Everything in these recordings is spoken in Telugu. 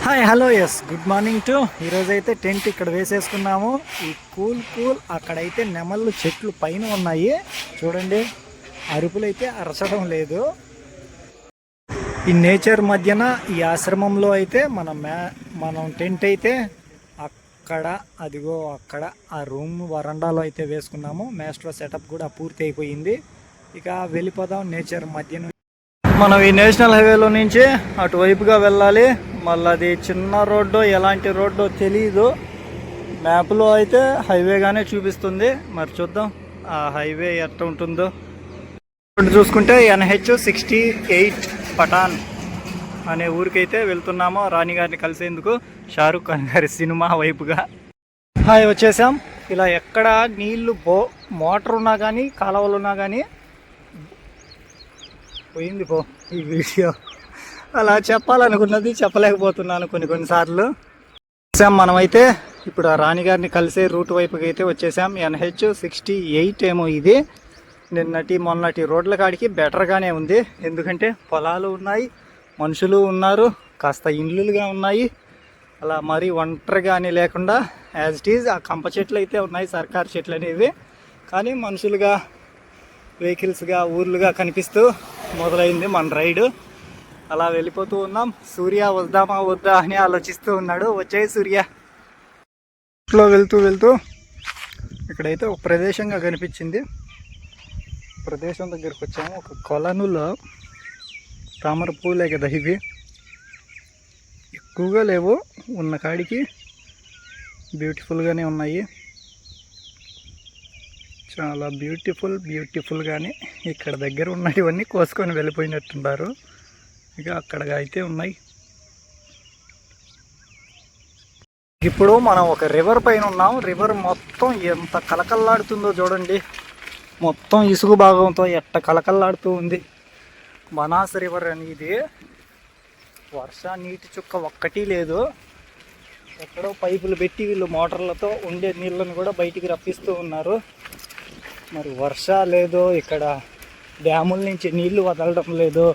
Hi hello yes good morning to ఈరోజైతే టెంట్ ఇక్కడ వేసేసుకున్నాము. ఈ కూల్ అక్కడైతే నెమళ్ళు చెట్లు పైన ఉన్నాయి చూడండి. అరుపులు అయితే అరచడం లేదు. ఈ నేచర్ మధ్యన ఈ ఆశ్రమంలో అయితే మనం టెంట్ అయితే అక్కడ అదిగో అక్కడ ఆ రూమ్ వరండాలో అయితే వేసుకున్నాము. మాస్టర్ సెటప్ కూడా పూర్తి అయిపోయింది. ఇక వెళ్ళిపోదాం నేచర్ మధ్యన. మనం ఈ నేషనల్ హైవేలో నుంచి అటువైపుగా వెళ్ళాలి. మళ్ళీ అది చిన్న రోడ్డో ఎలాంటి రోడ్డో తెలీదు. మ్యాప్లో అయితే హైవేగానే చూపిస్తుంది. మరి చూద్దాం ఆ హైవే ఎట్లా ఉంటుందో. రోడ్డు చూసుకుంటే NH68 పఠాన్ అనే ఊరికైతే వెళ్తున్నాము. రాణి గారిని కలిసేందుకు, షారుఖ్ ఖాన్ గారి సినిమా వైపుగా. హాయ్ వచ్చేసాం. ఇలా ఎక్కడ నీళ్లు మోటార్ ఉన్నా కానీ కాలువలు ఉన్నా కానీ పోయింది ఈ వీడియో. అలా చెప్పాలనుకున్నది చెప్పలేకపోతున్నాను కొన్నిసార్లు. మనమైతే ఇప్పుడు ఆ రాణి గారిని కలిసే రూట్ వైపుకి అయితే వచ్చేసాం. NH68 ఏమో ఇది. మొన్నటి రోడ్ల కాడికి బెటర్గానే ఉంది. ఎందుకంటే పొలాలు ఉన్నాయి, మనుషులు ఉన్నారు, కాస్త ఇండ్లుగా ఉన్నాయి. అలా మరీ ఒంటరిగానే లేకుండా యాజ్ ఇట్ ఈజ్ ఆ కంప చెట్లు అయితే ఉన్నాయి, సర్కారు చెట్లు అనేవి. కానీ మనుషులుగా, వెహికల్స్గా, ఊర్లుగా కనిపిస్తూ మొదలైంది మన రైడు. అలా వెళ్ళిపోతూ ఉన్నాం. సూర్య వద్దామా వద్దా అని ఆలోచిస్తూ ఉన్నాడు. వచ్చాయి సూర్య. ఇట్లో వెళ్తూ ఇక్కడైతే ఒక ప్రదేశంగా కనిపించింది. ప్రదేశం దగ్గరికి వచ్చాము. ఒక కొలనులో తామర పూలే కదా ఇవి. ఎక్కువగా లేవు, ఉన్న కాడికి బ్యూటిఫుల్గానే ఉన్నాయి. చాలా బ్యూటిఫుల్గానే ఇక్కడ దగ్గర ఉన్నటివన్నీ కోసుకొని వెళ్ళిపోయినట్టున్నారు. ఇక అక్కడ అయితే ఉన్నాయి. ఇప్పుడు మనం ఒక రివర్ పైన ఉన్నాం. రివర్ మొత్తం ఎంత కలకల్లాడుతుందో చూడండి. మొత్తం ఇసుగు భాగంతో ఎట్ట కలకల్లాడుతూ ఉంది. బనాస్ రివర్ అని ఇది. వర్ష నీటి చుక్క ఒక్కటి లేదు. ఎక్కడో పైపులు పెట్టి వీళ్ళు మోటార్లతో ఉండే నీళ్ళను కూడా బయటికి రప్పిస్తూ ఉన్నారు. మరి వర్ష లేదో, ఇక్కడ డ్యాముల నుంచి నీళ్లు వదలడం లేదు,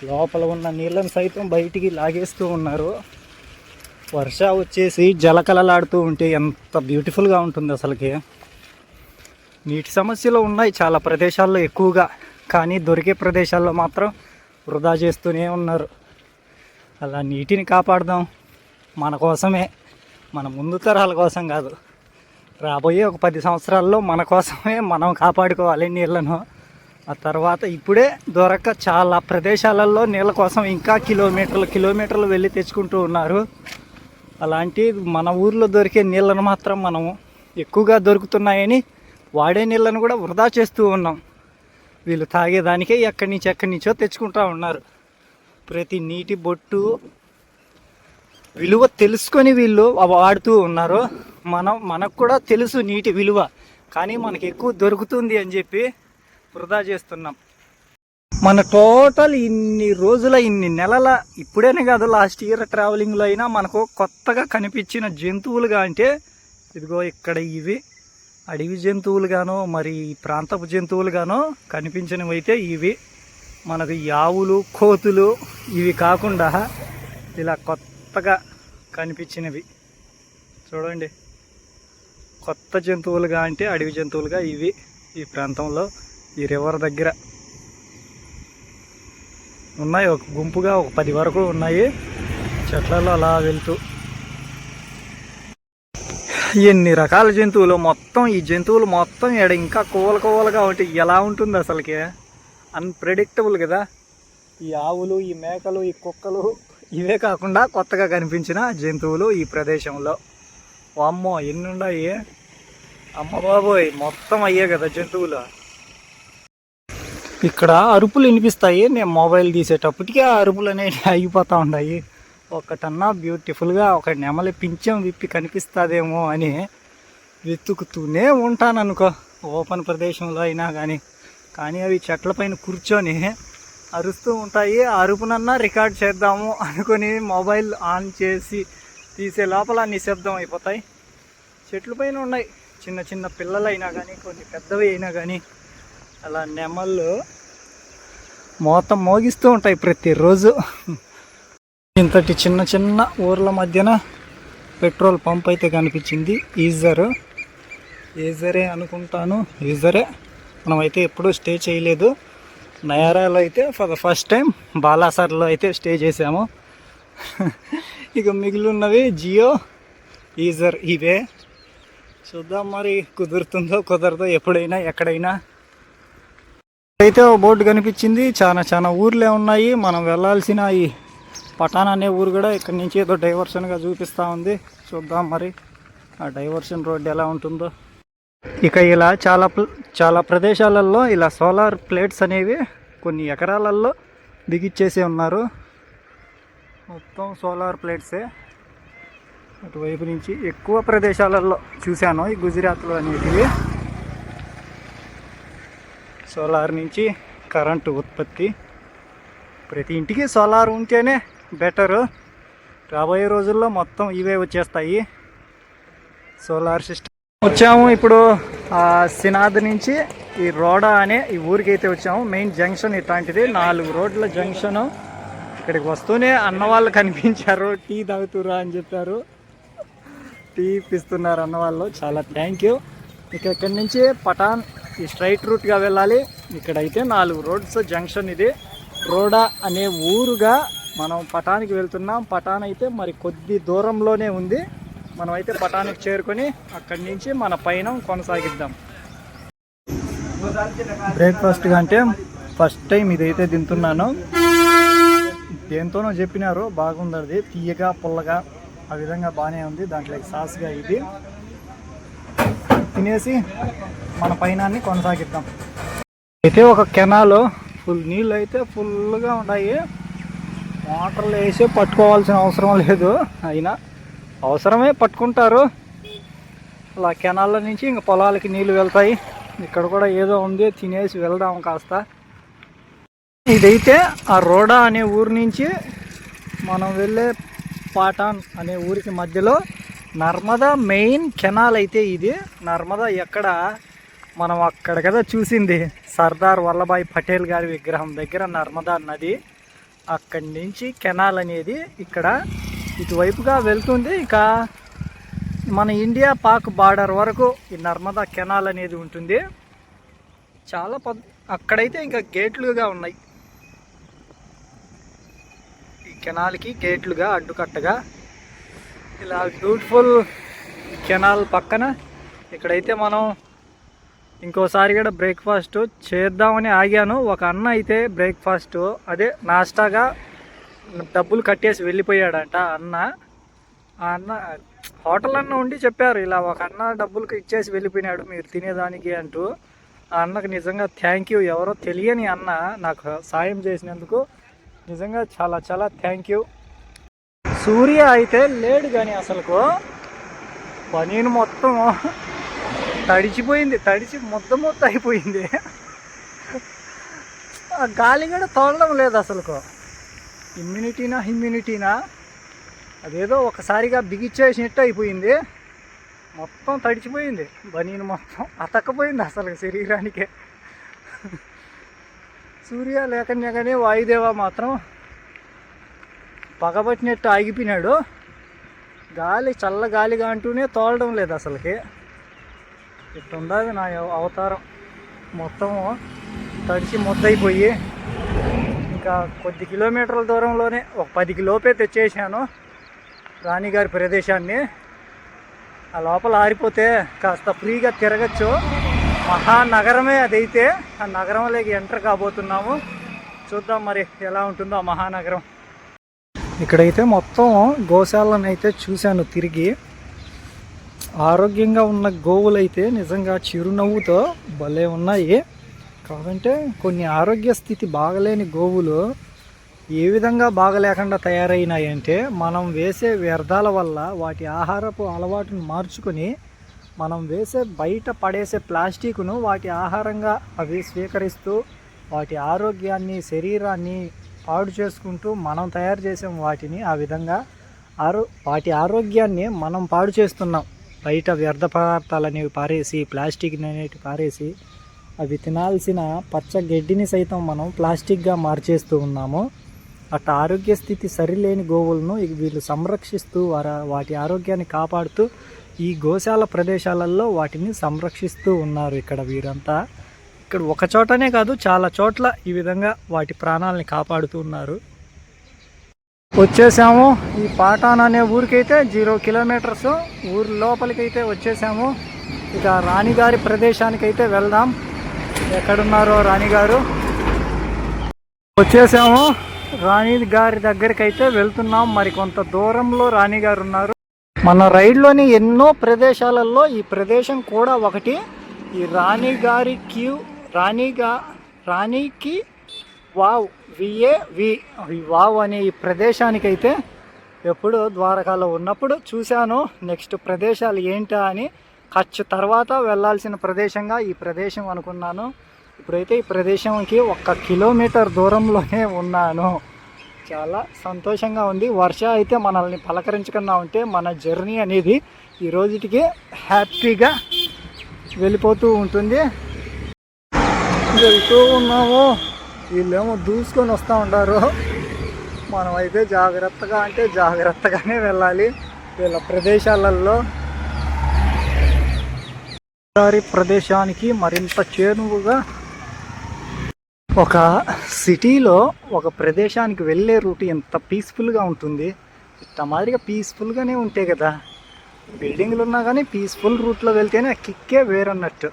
లోపల ఉన్న నీళ్ళని సైతం బయటికి లాగేస్తూ ఉన్నారు. వర్ష వచ్చేసి జలకలలాడుతూ ఉంటే ఎంత బ్యూటిఫుల్గా ఉంటుంది అసలుకి. నీటి సమస్యలు ఉన్నాయి చాలా ప్రదేశాల్లో ఎక్కువగా, కానీ దొరికే ప్రదేశాల్లో మాత్రం వృధా చేస్తూనే ఉన్నారు. అలా నీటిని కాపాడదాం, మన కోసమే, మన ముందు తరాల కోసం కాదు. రాబోయే ఒక 10 సంవత్సరాల్లో మన కోసమే మనం కాపాడుకోవాలి నీళ్లను. ఆ తర్వాత ఇప్పుడే దొరక్క చాలా ప్రదేశాలలో నీళ్ళ కోసం ఇంకా కిలోమీటర్లు వెళ్ళి తెచ్చుకుంటూ ఉన్నారు. అలాంటి మన ఊర్లో దొరికే నీళ్ళను మాత్రం మనము ఎక్కువగా దొరుకుతున్నాయని వాడే నీళ్ళను కూడా వృధా చేస్తూ ఉన్నాం. వీళ్ళు తాగేదానికే ఎక్కడి నుంచో తెచ్చుకుంటూ ఉన్నారు. ప్రతి నీటి బొట్టు విలువ తెలుసుకొని వీళ్ళు వాడుతూ ఉన్నారు. మనకు కూడా తెలుసు నీటి విలువ, కానీ మనకు ఎక్కువ దొరుకుతుంది అని చెప్పి వృధా చేస్తున్నాం. మన టోటల్ ఇన్ని రోజుల, ఇన్ని నెలల, ఇప్పుడేనే కాదు లాస్ట్ ఇయర్ ట్రావెలింగ్లో అయినా మనకు కొత్తగా కనిపించిన జంతువులుగా అంటే ఇదిగో ఇక్కడ ఇవి అడవి జంతువులుగానో మరి ప్రాంతపు జంతువులుగానో కనిపించినవి అయితే ఇవి. మనకు ఆవులు, కోతులు ఇవి కాకుండా ఇలా కొత్తగా కనిపించినవి చూడండి. కొత్త జంతువులుగా అంటే అడవి జంతువులుగా ఇవి ఈ ప్రాంతంలో ఈ రివర్ దగ్గర ఉన్నాయి. ఒక గుంపుగా ఒక 10 వరకు ఉన్నాయి చెట్లలో అలా వెళ్తూ. ఎన్ని రకాల జంతువులు, మొత్తం ఈ జంతువులు మొత్తం ఇంకా కోవలుగా ఉంటే ఎలా ఉంటుంది అసలుకి. అన్ప్రెడిక్టబుల్ కదా. ఈ ఆవులు, ఈ మేకలు, ఈ కుక్కలు ఇవే కాకుండా కొత్తగా కనిపించిన జంతువులు ఈ ప్రదేశంలో. అమ్మో ఎన్ని ఉన్నాయి, అమ్మ బాబోయ్, మొత్తం అయ్యే కదా జంతువులు. ఇక్కడ అరుపులు వినిపిస్తాయి. నేను మొబైల్ తీసేటప్పటికీ ఆ అరుపులు అనేవి అయిపోతూ ఉన్నాయి. ఒకటన్నా బ్యూటిఫుల్గా ఒక నెమలి పింఛం విప్పి కనిపిస్తుందేమో అని వెతుకుతూనే ఉంటాను అనుకో, ఓపెన్ ప్రదేశంలో అయినా కానీ అవి చెట్లపైన కూర్చొని అరుస్తూ ఉంటాయి. ఆ అరుపునన్నా రికార్డ్ చేద్దాము అనుకొని మొబైల్ ఆన్ చేసి తీసే లోపల నిశ్శబ్దం అయిపోతాయి. చెట్ల పైన ఉన్నాయి చిన్న పిల్లలైనా కానీ, కొన్ని పెద్దవి అయినా కానీ అలా నెమళ్ళు మోగిస్తూ ఉంటాయి ప్రతిరోజు. ఇంతటి చిన్న చిన్న ఊర్ల మధ్యన పెట్రోల్ పంప్ అయితే కనిపించింది. ఈజరే అనుకుంటాను, ఈజరే. మనమైతే ఎప్పుడూ స్టే చేయలేదు. నయారాలో అయితే ఫర్ ద ఫస్ట్ టైం బాలాసర్లో అయితే స్టే చేసాము. ఇక మిగిలినవి జియో, ఈజర్, ఇవే. చూద్దాం మరి కుదురుతుందో కుదరదో ఎప్పుడైనా ఎక్కడైనా. అయితే ఓ బోర్డు కనిపించింది. చాలా ఊర్లే ఉన్నాయి. మనం వెళ్ళాల్సిన ఈ పటాన్ అనే ఊరు కూడా ఇక్కడి నుంచి ఏదో డైవర్షన్గా చూపిస్తూ ఉంది. చూద్దాం మరి ఆ డైవర్షన్ రోడ్డు ఎలా ఉంటుందో. ఇక ఇలా చాలా ప్రదేశాలలో ఇలా సోలార్ ప్లేట్స్ అనేవి కొన్ని ఎకరాలలో బిగిచ్చేసి ఉన్నారు. మొత్తం సోలార్ ప్లేట్సే. అటువైపు నుంచి ఎక్కువ ప్రదేశాలలో చూశాను ఈ గుజరాత్లో అనేటివి. సోలార్ నుంచి కరెంటు ఉత్పత్తి. ప్రతి ఇంటికి సోలార్ ఉంటేనే బెటరు. రాబోయే రోజుల్లో మొత్తం ఇవే వచ్చేస్తాయి సోలార్ సిస్టమ్. వచ్చాము ఇప్పుడు సినాద్ నుంచి ఈ రోడా అనే ఈ ఊరికి అయితే వచ్చాము. మెయిన్ జంక్షన్ ఇట్లాంటిది, 4 రోడ్ల జంక్షను. ఇక్కడికి వస్తూనే అన్న వాళ్ళు కనిపించారు. టీ తాగుతురా అని చెప్పారు. టీ ఇప్పిస్తున్నారు అన్న వాళ్ళు. చాలా థ్యాంక్ యూ. ఇక ఇక్కడి నుంచి పటాన్ ఈ స్ట్రైట్ రూట్గా వెళ్ళాలి. ఇక్కడైతే 4 రోడ్స్ జంక్షన్ ఇది. రోడా అనే ఊరుగా మనం పటాన్కి వెళ్తున్నాం. పటాన్ అయితే మరి కొద్ది దూరంలోనే ఉంది. మనం అయితే పటాన్కి చేరుకొని అక్కడి నుంచి మన పయనం కొనసాగిద్దాం. బ్రేక్ఫాస్ట్గా అంటే ఫస్ట్ టైం ఇదైతే తింటున్నాను. దేంతోనో చెప్పినారు, బాగుంది. అది తీయగా పుల్లగా ఆ విధంగా బాగానే ఉంది. దాంట్లోకి సాస్గా ఇది తినేసి మన పయనాన్ని కొనసాగిద్దాం. అయితే ఒక కెనాల్ నీళ్ళు అయితే ఫుల్గా ఉన్నాయి. మోటార్లు వేసి పట్టుకోవాల్సిన అవసరం లేదు, అయినా అవసరమే పట్టుకుంటారు. అలా కెనాళ్ళ నుంచి ఇంక పొలాలకి నీళ్ళు వెళ్తాయి. ఇక్కడ కూడా ఏదో ఉంది, తినేసి వెళ్దాం కాస్త. ఇదైతే ఆ రోడా అనే ఊరు నుంచి మనం వెళ్ళే పాటాన్ అనే ఊరికి మధ్యలో నర్మదా మెయిన్ కెనాల్ అయితే ఇది. నర్మదా ఎక్కడ మనం అక్కడ కదా చూసింది, సర్దార్ వల్లభాయ్ పటేల్ గారి విగ్రహం దగ్గర నర్మదా నది. అక్కడి నుంచి కెనాల్ అనేది ఇక్కడ ఇటువైపుగా వెళ్తుంది. ఇక మన ఇండియా పాక్ బార్డర్ వరకు ఈ నర్మదా కెనాల్ అనేది ఉంటుంది. చాలా అక్కడైతే ఇంకా గేట్లుగా ఉన్నాయి. ఈ కెనాల్కి గేట్లుగా అడ్డుకట్టగా ఇలా బ్యూటిఫుల్ కెనాల్ పక్కన ఇక్కడైతే మనం ఇంకోసారి కూడా బ్రేక్ఫాస్ట్ చేద్దామని ఆగాను. ఒక అన్న అయితే బ్రేక్ఫాస్ట్ అదే నాష్టాగా డబ్బులు కట్టేసి వెళ్ళిపోయాడంట అన్న. ఆ అన్న హోటల్ అన్న ఉండి చెప్పారు, ఇలా ఒక అన్న డబ్బులకు ఇచ్చేసి వెళ్ళిపోయినాడు మీరు తినేదానికి అంటూ. ఆ అన్నకు నిజంగా థ్యాంక్ యూ. ఎవరో తెలియని అన్న నాకు సాయం చేసినందుకు నిజంగా చాలా థ్యాంక్ యూ. సూర్య అయితే లేడు కానీ అసలుకు పనీను మొత్తం తడిచిపోయింది, తడిచి మొత్తం అయిపోయింది. ఆ గాలి కూడా తోలడం లేదు అసలుకు. ఇమ్యూనిటీనా అదేదో ఒకసారిగా బిగిచ్చేసినట్టు అయిపోయింది. మొత్తం తడిచిపోయింది. బనీను మొత్తం అతకపోయింది అసలు శరీరానికే. సూర్య లేకనే వాయుదేవ మాత్రం పగబట్టినట్టు ఆగిపోయినాడు. గాలి చల్ల గాలిగా అంటూనే తోలడం లేదు అసలుకి. ఇట్లుండదు నా అవతారం. మొత్తం తడిచి మొద్దయిపోయి ఇంకా కొద్ది కిలోమీటర్ల దూరంలోనే ఒక 10 కిలోపే తెచ్చేసాను రాణిగారి ప్రదేశాన్ని. ఆ లోపల ఆరిపోతే కాస్త ఫ్రీగా తిరగచ్చు. మహానగరమే అదైతే. ఆ నగరంలోకి ఎంటర్ కాబోతున్నాము. చూద్దాం మరి ఎలా ఉంటుందో ఆ మహానగరం. ఇక్కడైతే మొత్తం గోశాలను అయితే చూశాను తిరిగి. ఆరోగ్యంగా ఉన్న గోవులు అయితే నిజంగా చిరునవ్వుతో భలే ఉన్నాయి. కాదంటే కొన్ని ఆరోగ్య స్థితి బాగలేని గోవులు ఏ విధంగా బాగలేకుండా తయారైనాయి అంటే, మనం వేసే వ్యర్థాల వల్ల వాటి ఆహారపు అలవాటును మార్చుకొని మనం వేసే బయట పడేసే ప్లాస్టిక్ను వాటి ఆహారంగా అవి స్వీకరిస్తూ వాటి ఆరోగ్యాన్ని శరీరాన్ని పాడు చేసుకుంటూ మనం తయారు చేసాం వాటిని. ఆ విధంగా వాటి ఆరోగ్యాన్ని మనం పాడు చేస్తున్నాం. బయట వ్యర్థ పదార్థాలు అనేవి పారేసి, ప్లాస్టిక్ అనేవి పారేసి అవి తినాల్సిన పచ్చ గడ్డిని సైతం మనం ప్లాస్టిక్గా మార్చేస్తూ ఉన్నాము. అట్లా ఆరోగ్య స్థితి సరిలేని గోవులను వీళ్ళు సంరక్షిస్తూ వాటి ఆరోగ్యాన్ని కాపాడుతూ ఈ గోశాల ప్రదేశాలలో వాటిని సంరక్షిస్తూ ఉన్నారు ఇక్కడ వీరంతా. ఇక్కడ ఒక చోటనే కాదు, చాలా చోట్ల ఈ విధంగా వాటి ప్రాణాలని కాపాడుతూ ఉన్నారు. వచ్చేసాము ఈ పాటాన్ అనే ఊరికైతే 0 కిలోమీటర్స్ ఊరి లోపలికైతే వచ్చేసాము. ఇక రాణిగారి ప్రదేశానికైతే వెళ్దాం. ఎక్కడున్నారో రాణిగారు. వచ్చేసాము రాణిగారి దగ్గరికి అయితే వెళ్తున్నాం. మరి కొంత దూరంలో రాణిగారు ఉన్నారు. మన రైడ్లోని ఎన్నో ప్రదేశాలలో ఈ ప్రదేశం కూడా ఒకటి. ఈ రాణికి వావ్ వావ్ అనే ఈ ప్రదేశానికైతే ఎప్పుడు ద్వారకాలో ఉన్నప్పుడు చూశాను. నెక్స్ట్ ప్రదేశాలు ఏంటా అని కచ్ తర్వాత వెళ్ళాల్సిన ప్రదేశంగా ఈ ప్రదేశం అనుకున్నాను. ఇప్పుడైతే ఈ ప్రదేశంకి 1 కిలోమీటర్ దూరంలోనే ఉన్నాను. చాలా సంతోషంగా ఉంది. వర్ష అయితే మనల్ని పలకరించకుండా ఉంటే మన జర్నీ అనేది ఈ రోజుటికి హ్యాపీగా వెళ్ళిపోతూ ఉంటుంది. వెళ్తూ ఉన్నాము. వీళ్ళేమో దూసుకొని వస్తూ ఉంటారు. మనమైతే జాగ్రత్తగానే వెళ్ళాలి వీళ్ళ ప్రదేశాలలో. ప్రదేశానికి మరింత చేరువుగా ఒక సిటీలో ఒక ప్రదేశానికి వెళ్ళే రూట్ ఎంత పీస్ఫుల్గా ఉంటుంది. ఇట్లా మాదిరిగా పీస్ఫుల్గానే ఉంటాయి కదా. బిల్డింగ్లు ఉన్నా కానీ పీస్ఫుల్ రూట్లో వెళ్తేనే కిక్కే వేరన్నట్టు.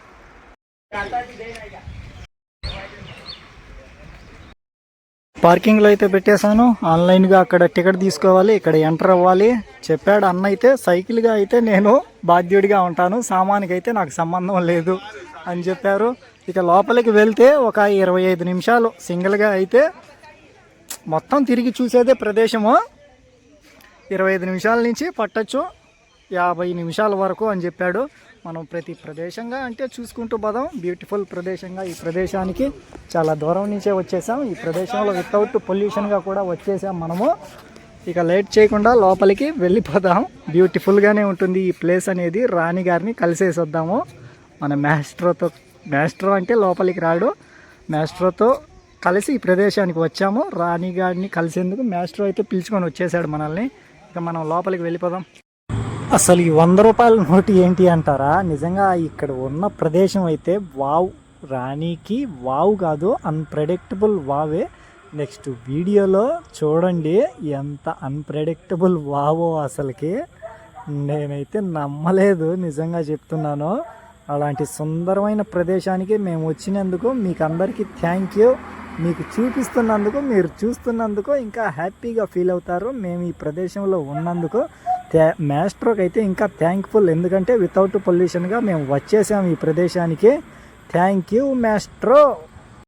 పార్కింగ్లో అయితే పెట్టేశాను. ఆన్లైన్గా అక్కడ టికెట్ తీసుకోవాలి, ఇక్కడ ఎంటర్ అవ్వాలి చెప్పాడు అన్న. అయితే సైకిల్గా అయితే నేను బాధ్యుడిగా ఉంటాను, సామానికి అయితే నాకు సంబంధం లేదు అని చెప్పారు. ఇక లోపలికి వెళ్తే ఒక 25 నిమిషాలు సింగిల్గా అయితే మొత్తం తిరిగి చూసేదే ప్రదేశము. 25 నిమిషాల నుంచి పట్టచ్చు 50 నిమిషాల వరకు అని చెప్పాడు. మనం ప్రతి ప్రదేశంగా అంటే చూసుకుంటూ పోదాం. బ్యూటిఫుల్ ప్రదేశంగా ఈ ప్రదేశానికి చాలా దూరం నుంచే వచ్చేసాం. ఈ ప్రదేశంలో వితౌట్ పొల్యూషన్గా కూడా వచ్చేసాం మనము. ఇక లేట్ చేయకుండా లోపలికి వెళ్ళిపోదాం. బ్యూటిఫుల్గానే ఉంటుంది ఈ ప్లేస్ అనేది. రాణి గారిని కలిసేసి వద్దాము. మన మాస్ట్రో అంటే లోపలికి రాడు. మాస్ట్రోతో కలిసి ఈ ప్రదేశానికి వచ్చాము. రాణి గారిని కలిసేందుకు మాస్ట్రో అయితే పిలుచుకొని వచ్చేసాడు మనల్ని. ఇక మనం లోపలికి వెళ్ళిపోదాం. అసలు ఈ 100 రూపాయల నోటు ఏంటి అంటారా? నిజంగా ఇక్కడ ఉన్న ప్రదేశం అయితే వావ్. రాణికి వావ్ కాదు, అన్ప్రెడిక్టబుల్ వావే. నెక్స్ట్ వీడియోలో చూడండి ఎంత అన్ప్రెడిక్టబుల్ వావో. అసలుకి నేనైతే నమ్మలేదు, నిజంగా చెప్తున్నాను. అలాంటి సుందరమైన ప్రదేశానికి మేము వచ్చినందుకు మీకు అందరికీ థ్యాంక్ యూ. మీకు చూపిస్తున్నందుకు, మీరు చూస్తున్నందుకు ఇంకా హ్యాపీగా ఫీల్ అవుతారు. మేము ఈ ప్రదేశంలో ఉన్నందుకు మాస్ట్రోకి అయితే ఇంకా థ్యాంక్ఫుల్. ఎందుకంటే వితౌట్ పొల్యూషన్గా మేము వచ్చేసాము ఈ ప్రదేశానికి. Thank you maestro.